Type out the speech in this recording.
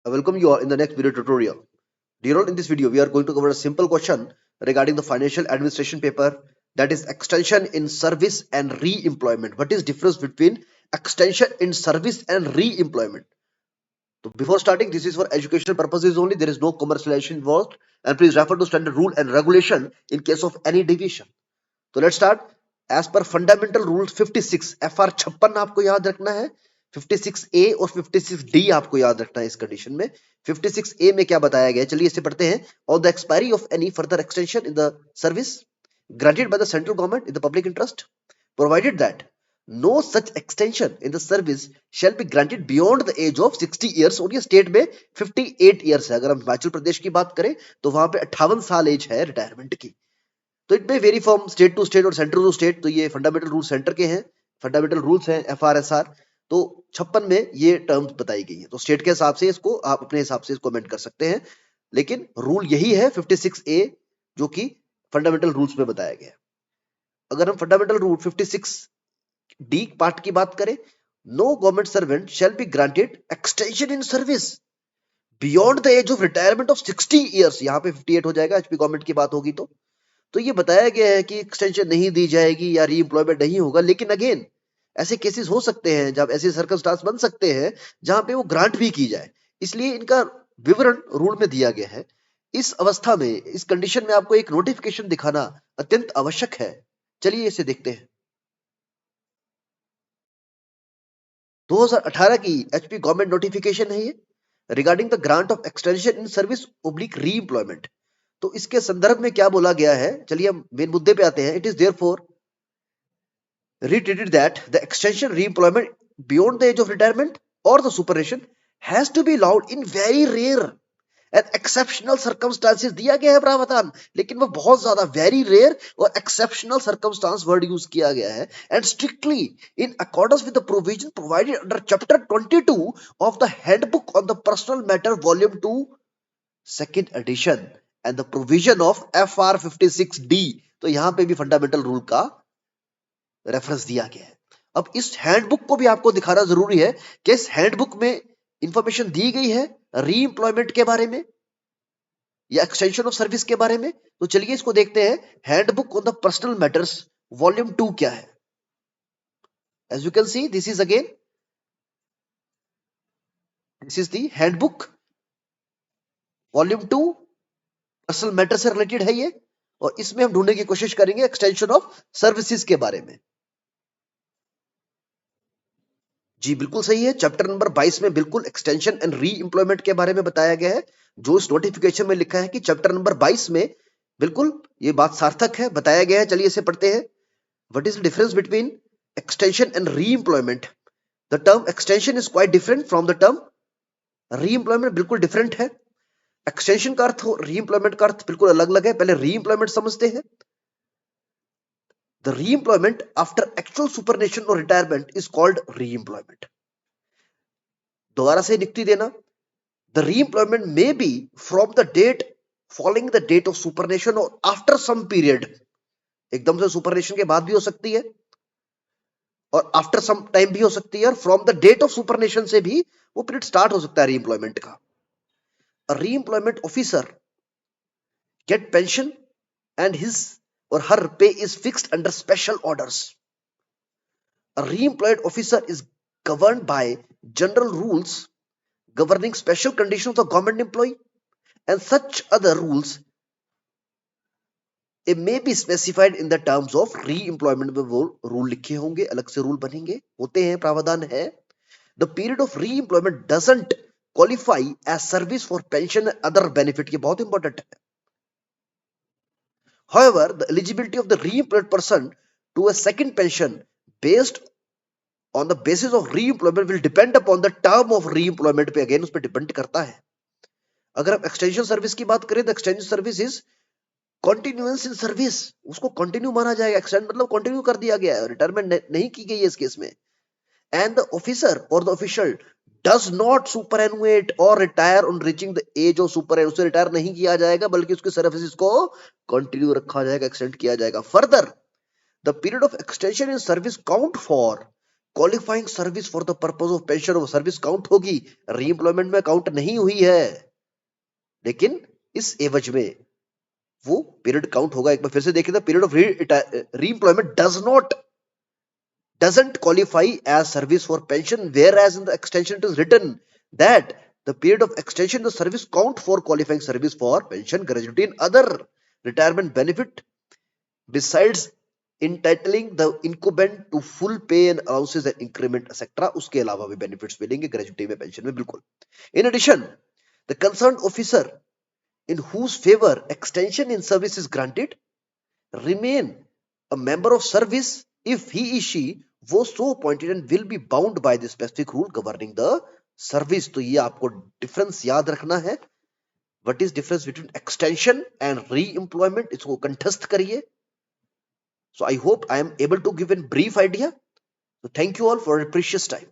I welcome you all in the next video tutorial. Dear all, in this video we are going to cover a simple question regarding the financial administration paper, that is extension in service and re-employment. What is difference between extension in service and re-employment? So before starting, this is for educational purposes only. There is no commercialization involved, and please refer to standard rule and regulation in case of any deviation. So let's start. As per fundamental rules 56, FR 56 आपको याद रखना है, 56A और 56D आपको याद रखना है इस कंडीशन में। 56A में क्या बताया गया है, चलिए इसे पढ़ते हैं। On the expiry of any further extension in the service granted by the central government in the public interest, provided that no such extension in the service shall be granted beyond the age of 60 years। और ये state में 58 years है। अगर हम हिमाचल प्रदेश की बात करें तो वहां पे 58 साल एज है रिटायरमेंट की। तो it may vary from state to state और सेंटर टू स्टेट। तो ये फंडामेंटल रूल सेंटर के हैं, फंडामेंटल रूल्स हैं FRSR। तो 56 में ये टर्म्स बताई गई है। तो स्टेट के हिसाब से इसको आप अपने हिसाब से इसको अमेंड कर सकते हैं, लेकिन रूल यही है 56A जो कि फंडामेंटल रूल्स में बताया गया है। अगर हम फंडामेंटल रूल 56D पार्ट की बात करें, no government servant shall be granted extension in service beyond the age of retirement of 60 years. यहाँ पे 58 हो जाएगा, एचपी गवर्नमेंट की बात होगी तो ये बताया गया है कि एक्सटेंशन नहीं दी जाएगी या रीएम्प्लॉयमेंट नहीं होगा। लेकिन अगेन ऐसे केसेस हो सकते हैं जब ऐसे सर्कमस्टांस बन सकते हैं जहां पे वो ग्रांट भी की जाए, इसलिए इनका विवरण रूल में दिया गया है। इस अवस्था में, इस कंडीशन में आपको एक नोटिफिकेशन दिखाना अत्यंत आवश्यक है। चलिए इसे देखते हैं। 2018 की एचपी गवर्नमेंट नोटिफिकेशन है ये, regarding the grant of extension in service oblique re-employment. तो इसके संदर्भ में क्या बोला गया है, चलिए हम मेन मुद्दे पे आते हैं। It is therefore reiterated that the extension re-employment beyond the age of retirement or the superannuation has to be allowed in very rare and exceptional circumstances। दिया गया है प्रावधान, लेकिन वो बहुत ज्यादा वेरी रेयर और एक्सेप्शनल सर्कमस्टांस वर्ड यूज किया गया है, and strictly in accordance with the provision provided under chapter 22 of the handbook on the personal matter volume 2 second edition and the provision of FR 56D। तो यहां पे भी fundamental rule का reference दिया गया है। अब इस हैंडबुक को भी आपको दिखाना जरूरी है कि इस हैंडबुक में इंफॉर्मेशन दी गई है रीएम्प्लॉयमेंट के बारे में या एक्सटेंशन ऑफ सर्विस के बारे में। तो चलिए इसको देखते हैं। Handbook on the personal matters volume 2 क्या है। As you can see, this is again, this is the handbook volume 2, personal matter से रिलेटेड है ये, और इसमें हम ढूंढने की कोशिश करेंगे एक्सटेंशन ऑफ सर्विसेज के बारे में। जी बिल्कुल सही है, चैप्टर नंबर 22 में बिल्कुल एक्सटेंशन एंड री एम्प्लॉयमेंट के बारे में बताया गया है। जो इस नोटिफिकेशन में लिखा है कि चैप्टर नंबर 22 में बिल्कुल ये बात सार्थक है, बताया गया है। चलिए इसे पढ़ते हैं। What is the difference between extension and re employment? The term extension is quite different from the term re employment. बिल्कुल डिफरेंट है। एक्सटेंशन का अर्थ और री एम्प्लॉयमेंट का अर्थ बिल्कुल अलग अलग है। पहले री एम्प्लॉयमेंट समझते हैं। The re-employment after actual superannuation or retirement is called re-employment। दोबारा से नियुक्ति देना। The re-employment may be from the date following the date of superannuation or after some period। एकदम से superannuation के बाद भी हो सकती है और after some time भी हो सकती है, और from the date of superannuation से भी वो पीरियड स्टार्ट हो सकता है re-employment का। A re-employment officer get pension and his or her pay is fixed under special orders। A re-employed officer is governed by general rules governing special conditions of government employee, and such other rules it may be specified in the terms of re-employment। में वो rule लिखे होंगे, अलग से rule बनेंगे, होते हैं, प्रावधान है। The period of re-employment doesn't qualify as service for pension and other benefit। ये बहुत इंपॉर्टेंट है। However, the eligibility of the re-employed person to a second pension based on the basis of re-employment will depend upon the term of re-employment पे again उस पर depend करता है। अगर हम एक्सटेंशन सर्विस की बात करें तो extension service is continuance in service, उसको कंटिन्यू माना जाएगा। एक्सटेंड मतलब कंटिन्यू कर दिया गया है, रिटायरमेंट नहीं की गई है इस केस में। एंड द ऑफिसर और the official does not superannuate और retire on reaching the age of superannuate. उससे रिटायर नहीं किया जाएगा बल्कि उसकी सर्विसेज को कंटिन्यू रखा जाएगा, एक्सटेंड किया जाएगा। Further the period of extension in service count for qualifying service for the purpose of pension, वो सर्विस काउंट होगी, रीएम्प्लॉयमेंट में काउंट नहीं हुई है, लेकिन इस एवज में वो पीरियड काउंट होगा। एक बार फिर से देखें, the period of re-employment doesn't qualify as service for pension, whereas in the extension it is written that the period of extension the service count for qualifying service for pension, gratuity and other retirement benefit, besides entitling the incumbent to full pay and allowances and increment etc. उसके अलावा भी benefits मिलेंगे gratuity में, pension में, बिल्कुल। In addition, the concerned officer in whose favor extension in service is granted remain a member of service if he is she was so appointed and will be bound by the specific rule governing the service। तो ये आपको difference याद रखना है। What is difference between extension and re employment, इसको कंठस्थ करिए। So I hope I am able to give an brief idea. Thank you all for your precious time.